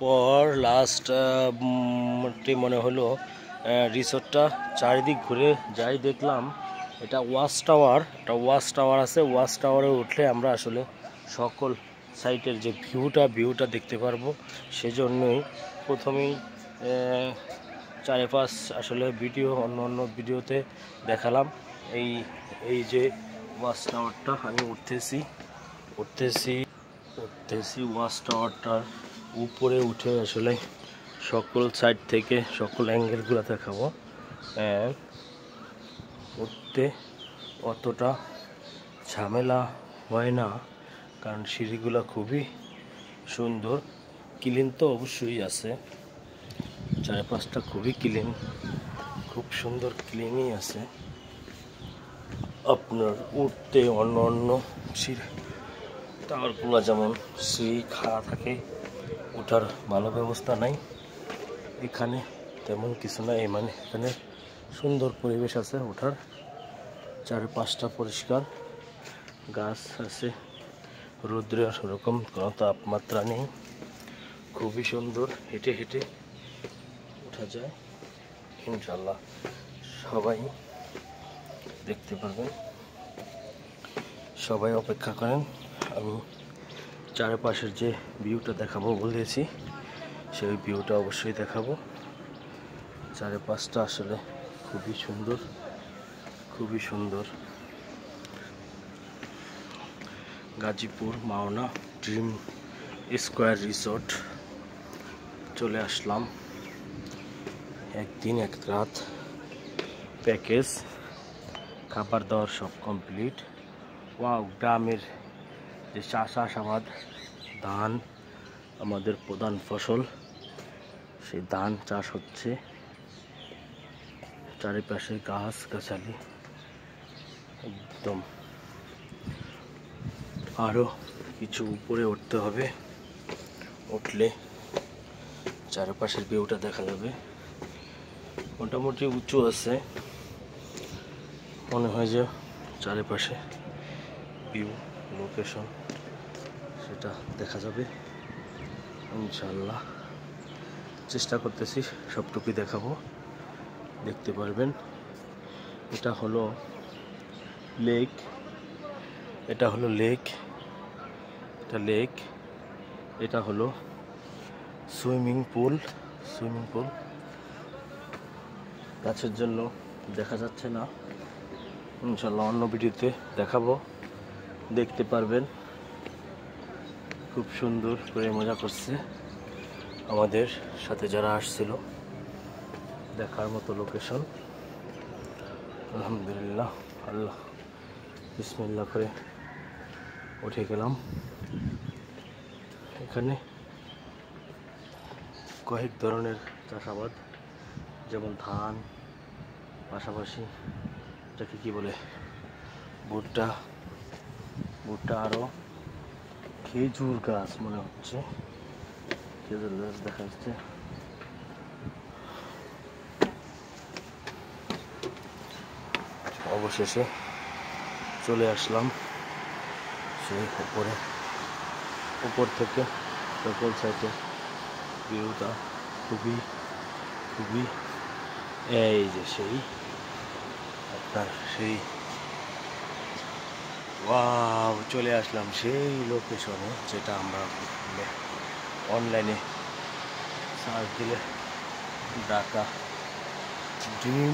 পর লাস্ট মনে হলো রিসোর্টটা চারিদিক ঘুরে যাই দেখলাম এটা ওয়াচ টাওয়ার আছে। ওয়াচ টাওয়ারে উঠলে আমরা আসলে সকল সাইটের যে ভিউটা দেখতে পারবো। সেজন্যই প্রথমেই চারিপাশ আসলে অন্য ভিডিওতে দেখালাম। এই যে ওয়াচ টাওয়ারটা আমি উঠতেছি ওয়াচ টাওয়ারটার উপরে উঠে আসলে সকল সাইড থেকে সকল অ্যাঙ্গেলগুলো দেখাবো। উঠতে অতটা ঝামেলা হয় না, কারণ সিঁড়িগুলো খুবই সুন্দর। ক্লিন তো অবশ্যই আছে, চারপাশটা খুবই ক্লিন, খুব সুন্দর ক্লিনই আছে। আপনার উঠতে অন্য সিঁড়ি টাওয়ারগুলো যেমন সিঁড়ি খাড়া থাকে, ওঠার ভালো ব্যবস্থা নাই। এখানে তেমন কিছু নাই, এখানে সুন্দর পরিবেশ আছে ওঠার, চারপাশটা পরিষ্কার, গাছ আছে, রৌদ্রের ওরকম কোনো তাপমাত্রা নেই, খুবই সুন্দর। হেঁটে হেঁটে ওঠা যায়, ইনশাল্লাহ সবাই দেখতে পারবেন। সবাই অপেক্ষা করেন, আমি চারপাশের যে ভিউটা দেখাবো বলেছি সেই ভিউটা অবশ্যই দেখাবো। চারপাশটা আসলে খুবই সুন্দর। Gazipur Mawna dream square resort চলে আসলাম। একদিন এক রাত প্যাকেজ, খাবার দাবার সব কমপ্লিট। ওয়াও, গ্রামের যে চাষাবাদ, ধান আমাদের প্রধান ফসল, সেই ধান চাষ হচ্ছে। চারিপাশে গাছ গাছালি একদম। আরো কিছু উপরে উঠতে হবে, উঠলে চারপাশের ভিউটা দেখা যাবে। মোটামুটি উঁচু আছে, মনে হয় যে চারিপাশে ভিউ লোকেশন সেটা দেখা যাবে ইনশাল্লাহ। চেষ্টা করতেছি সবটুকুই দেখাবো, দেখতে পারবেন। এটা হলো লেক, এটা হলো সুইমিং পুল। গাছের জন্য দেখা যাচ্ছে না, ইনশাল্লাহ অন্য ভিডিওতে দেখাবো, দেখতে পারবেন। খুব সুন্দর করে মজা করছে আমাদের সাথে যারা আসছিল, দেখার মতো লোকেশন। আলহামদুলিল্লাহ, আল্লাহ বিসমিল্লাহ করে উঠে গেলাম। এখানে কয়েক ধরনের চাষাবাদ, যেমন ধান, পাশাপাশি এটাকে কি বলে, ভুট্টা, আরো খেজুর গাছ, মনে হচ্ছে খেজুর গাছ দেখা যাচ্ছে। অবশেষে চলে আসলাম সেই উপর থেকে সকল সাইডে ভিউটা খুবই এই যে সেই আপনার সেই ওয়াও, চলে আসলাম সেই লোকেশনে যেটা আমরা অনলাইনে সার্চ দিলে Dhaka dream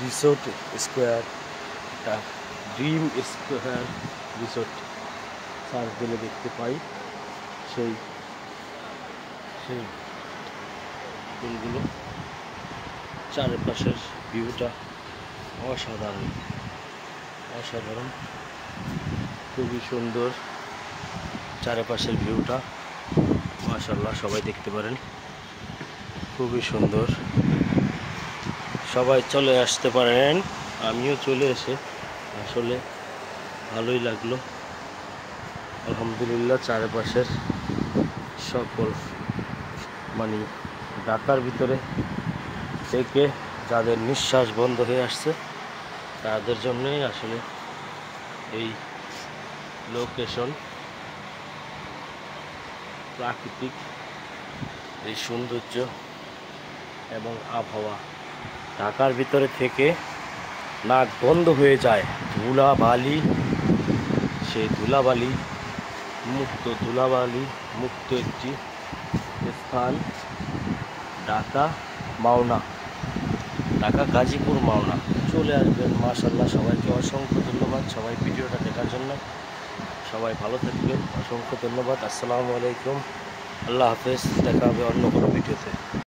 resort square, dream square resort search দিলে দেখতে পাই সেই ফুলগুলো। চারপাশের ভিউটা অসাধারণ, খুবই সুন্দর চারপাশের ভিউটা, মাশাআল্লাহ সবাই দেখতে পারেন, খুবই সুন্দর। সবাই চলে আসতে পারেন, আমিও চলে এসে আসলে ভালোই লাগলো। আলহামদুলিল্লাহ, চারপাশের সকল ঢাকার ভিতরে থেকে যাদের নিঃশ্বাস বন্ধ হয়ে আসছে তাদের জন্যই আসলে এই লোকেশন। প্রাকৃতিক এই সৌন্দর্য এবং আবহাওয়া, ঢাকার ভিতরে থেকে নাক বন্ধ হয়ে যায়। ধুলাবালি, সেই ধুলাবালি মুক্ত একটি স্থান ঢাকা মাওনা, ঢাকা গাজীপুর মাওনা। চলে আসবেন, মাশাআল্লাহ। সবাইকে অসংখ্য ধন্যবাদ সবাই ভিডিওটা দেখার জন্য। সবাই ভালো থাকবেন, অসংখ্য ধন্যবাদ। আসসালামু আলাইকুম, আল্লাহ হাফেজ। দেখা হবে অন্য কোনো ভিডিওতে।